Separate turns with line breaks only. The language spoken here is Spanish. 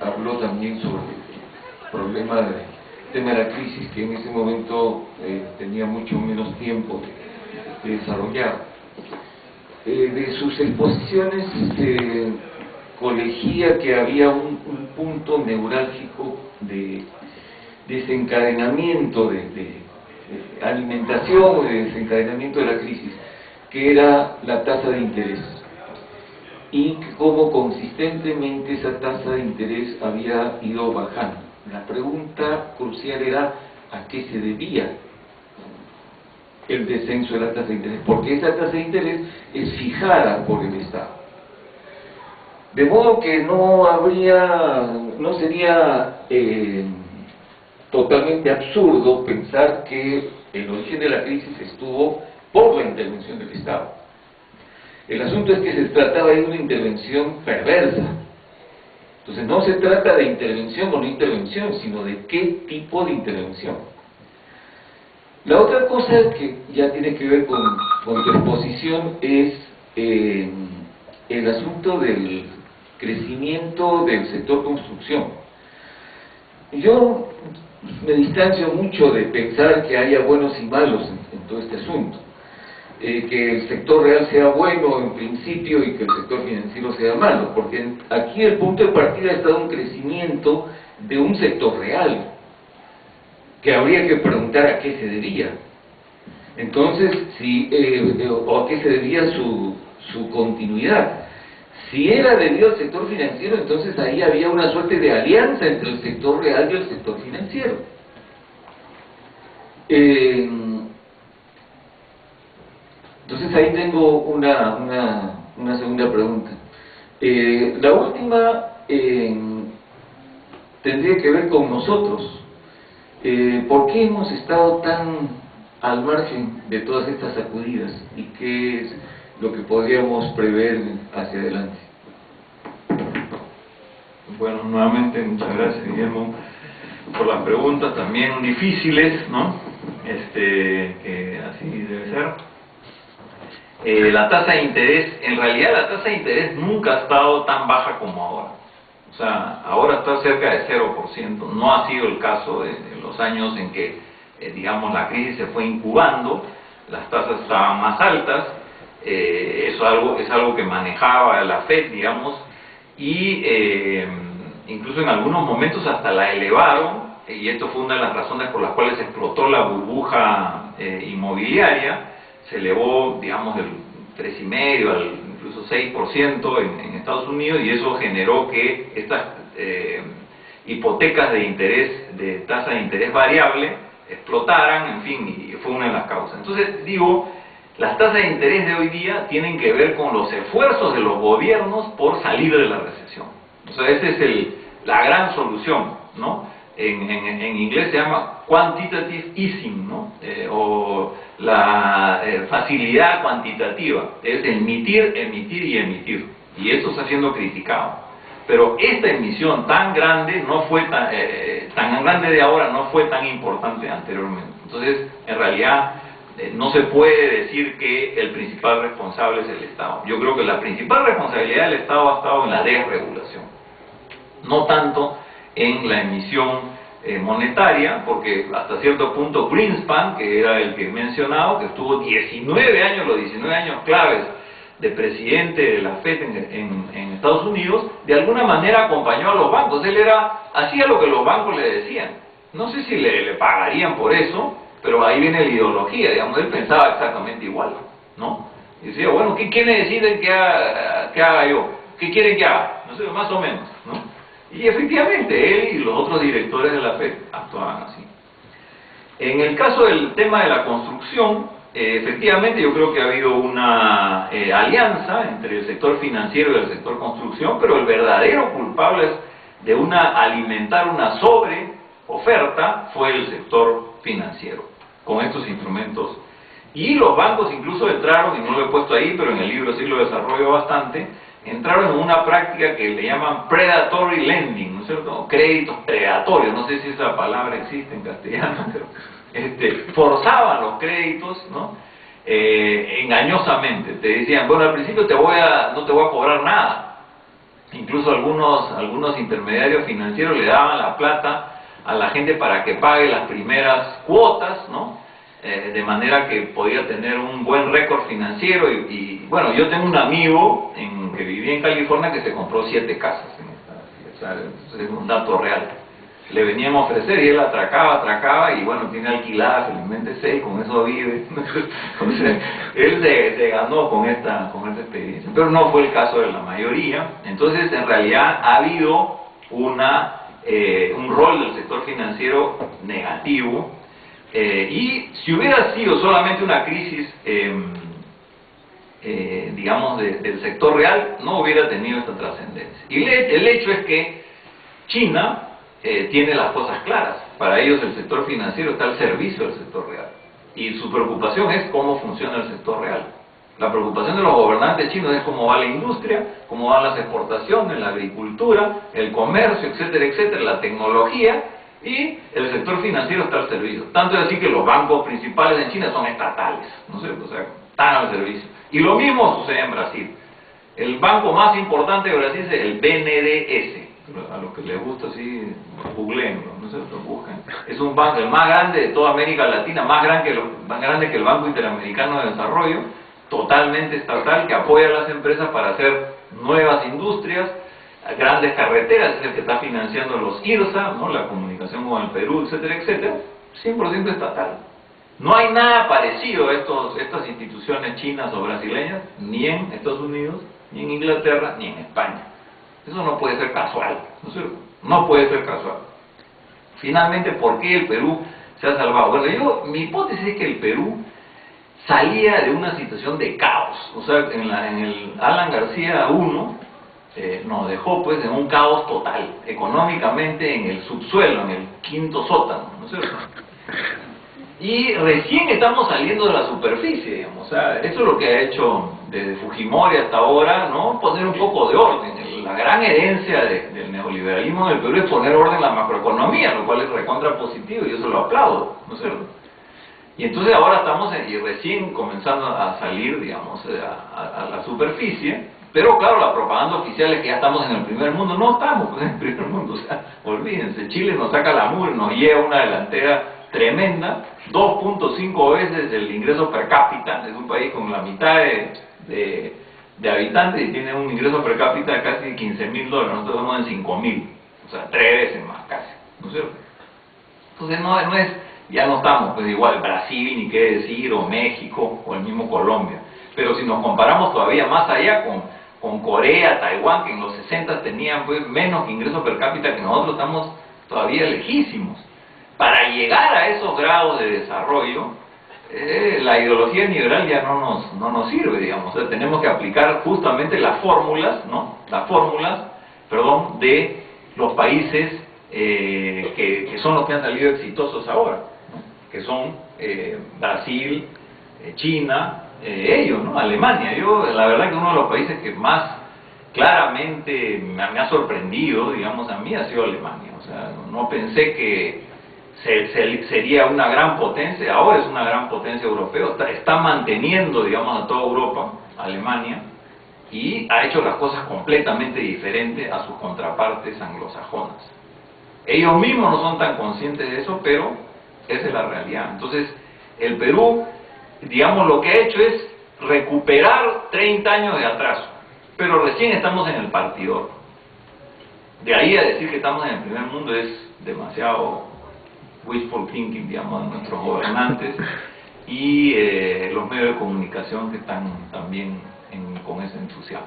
habló también sobre el problema del tema de la crisis, que en ese momento tenía mucho menos tiempo de desarrollar. De sus exposiciones colegía que había un punto neurálgico de desencadenamiento de alimentación o de desencadenamiento de la crisis, que era la tasa de interés, y cómo consistentemente esa tasa de interés había ido bajando. La pregunta crucial era ¿a qué se debía el descenso de la tasa de interés? Porque esa tasa de interés es fijada por el Estado. De modo que no sería totalmente absurdo pensar que el origen de la crisis estuvo por la intervención del Estado. El asunto es que se trataba de una intervención perversa. Entonces no se trata de intervención o no intervención, sino de qué tipo de intervención. La otra cosa que ya tiene que ver con tu exposición es el asunto del crecimiento del sector construcción. Yo me distancio mucho de pensar que haya buenos y malos en todo este asunto. Que el sector real sea bueno en principio y que el sector financiero sea malo, porque aquí el punto de partida está un crecimiento de un sector real, que habría que preguntar a qué se debía. Entonces, o a qué se debía su continuidad. Si era debido al sector financiero, entonces ahí había una suerte de alianza entre el sector real y el sector financiero. Entonces ahí tengo una segunda pregunta. La última tendría que ver con nosotros. ¿Por qué hemos estado tan al margen de todas estas sacudidas? ¿Y qué es lo que podríamos prever hacia adelante?
Bueno, nuevamente muchas gracias, Guillermo, por las preguntas también difíciles, ¿no? Que así debe ser. La tasa de interés, en realidad la tasa de interés nunca ha estado tan baja como ahora. O sea, ahora está cerca de 0%. No ha sido el caso de los años en que, digamos, la crisis se fue incubando, las tasas estaban más altas. Eso es algo que manejaba la FED, digamos, y incluso en algunos momentos hasta la elevaron, y esto fue una de las razones por las cuales explotó la burbuja inmobiliaria. Se elevó, digamos, del 3,5 al incluso 6% en Estados Unidos, y eso generó que estas hipotecas de interés, de tasa de interés variable, explotaran, en fin, y fue una de las causas. Entonces, digo, las tasas de interés de hoy día tienen que ver con los esfuerzos de los gobiernos por salir de la recesión. O sea, esa es la gran solución, ¿no? En inglés se llama quantitative easing, ¿no? O la facilidad cuantitativa, es emitir, emitir y emitir, y eso está siendo criticado. Pero esta emisión tan grande no fue tan grande de ahora, no fue tan importante anteriormente. Entonces, en realidad, no se puede decir que el principal responsable es el Estado. Yo creo que la principal responsabilidad del Estado ha estado en la desregulación, no tanto en la emisión monetaria, porque hasta cierto punto Greenspan, que era el que he mencionado, que estuvo 19 años, los 19 años claves de presidente de la FED en Estados Unidos, de alguna manera acompañó a los bancos. Él hacía lo que los bancos le decían. No sé si le pagarían por eso, pero ahí viene la ideología, digamos. Él pensaba exactamente igual, ¿no? Y decía, bueno, ¿quiénes deciden que haga yo? ¿Qué quieren que haga? No sé, más o menos, ¿no? Y efectivamente, él y los otros directores de la FED actuaban así. En el caso del tema de la construcción, efectivamente yo creo que ha habido una alianza entre el sector financiero y el sector construcción, pero el verdadero culpable de alimentar una sobreoferta fue el sector financiero, con estos instrumentos. Y los bancos incluso entraron, y no lo he puesto ahí, pero en el libro sí lo desarrollo bastante, entraron en una práctica que le llaman predatory lending, ¿no es cierto? Créditos predatorios, no sé si esa palabra existe en castellano, pero forzaban los créditos, ¿no? Engañosamente, te decían, bueno, al principio no te voy a cobrar nada, incluso algunos intermediarios financieros le daban la plata a la gente para que pague las primeras cuotas, ¿no? De manera que podía tener un buen récord financiero y bueno, yo tengo un amigo que vivía en California que se compró 7 casas en esta ciudad, o sea, es un dato real. Le venían a ofrecer y él atracaba y bueno, tiene alquiladas felizmente 6, con eso vive. Entonces, él se ganó con esta experiencia, pero no fue el caso de la mayoría. Entonces, en realidad ha habido un rol del sector financiero negativo, y si hubiera sido solamente una crisis, digamos, del sector real, no hubiera tenido esta trascendencia. Y el hecho es que China tiene las cosas claras. Para ellos el sector financiero está al servicio del sector real. Y su preocupación es cómo funciona el sector real. La preocupación de los gobernantes chinos es cómo va la industria, cómo van las exportaciones, la agricultura, el comercio, etcétera, etcétera, la tecnología, y el sector financiero está al servicio. Tanto es así que los bancos principales en China son estatales, ¿no es cierto? O sea, están al servicio. Y lo mismo sucede en Brasil. El banco más importante de Brasil es el BNDES. A los que les gusta así, googleenlo, no sé, lo busquen. Es un banco, el más grande de toda América Latina, más grande que el Banco Interamericano de Desarrollo, totalmente estatal, que apoya a las empresas para hacer nuevas industrias, grandes carreteras, es el que está financiando los IRSA, ¿no? La comunicación con el Perú, etcétera, etcétera, 100% estatal. No hay nada parecido a estas instituciones chinas o brasileñas, ni en Estados Unidos, ni en Inglaterra, ni en España. Eso no puede ser casual, ¿no es cierto? No puede ser casual. Finalmente, ¿por qué el Perú se ha salvado? Bueno, mi hipótesis es que el Perú salía de una situación de caos. O sea, en el Alan García I nos dejó pues en un caos total, económicamente en el subsuelo, en el quinto sótano, ¿no es cierto? Y recién estamos saliendo de la superficie, digamos. O sea, eso es lo que ha hecho desde Fujimori hasta ahora, ¿no? Poner un poco de orden. La gran herencia del neoliberalismo en el Perú es poner orden en la macroeconomía, lo cual es recontra positivo y yo se lo aplaudo, ¿no es cierto? Y entonces ahora estamos recién comenzando a salir, digamos, a la superficie, pero claro, la propaganda oficial es que ya estamos en el primer mundo. No estamos pues, en el primer mundo, o sea, olvídense, Chile nos saca la mugre, nos lleva una delantera tremenda, 2.5 veces el ingreso per cápita. Es un país con la mitad de habitantes y tiene un ingreso per cápita de casi $15.000, nosotros estamos en 5.000, o sea, 3 veces más casi, ¿no es cierto? Entonces ya no estamos pues igual Brasil, ni qué decir, o México, o el mismo Colombia, pero si nos comparamos todavía más allá con Corea, Taiwán, que en los 60 tenían pues menos ingreso per cápita que nosotros, estamos todavía lejísimos. Para llegar a esos grados de desarrollo, la ideología liberal ya no nos sirve, digamos. O sea, tenemos que aplicar justamente las fórmulas, ¿no? De los países que son los que han salido exitosos ahora, ¿no? Que son Brasil, China, ellos, ¿no? Alemania. La verdad que uno de los países que más claramente me ha sorprendido, digamos, a mí ha sido Alemania. O sea, no pensé que sería una gran potencia. Ahora es una gran potencia europea, está manteniendo, digamos, a toda Europa, Alemania, y ha hecho las cosas completamente diferentes a sus contrapartes anglosajonas. Ellos mismos no son tan conscientes de eso, pero esa es la realidad. Entonces, el Perú, digamos, lo que ha hecho es recuperar 30 años de atraso, pero recién estamos en el partidor. De ahí a decir que estamos en el primer mundo es demasiado wishful thinking, digamos, de nuestros gobernantes y los medios de comunicación que están también con ese entusiasmo.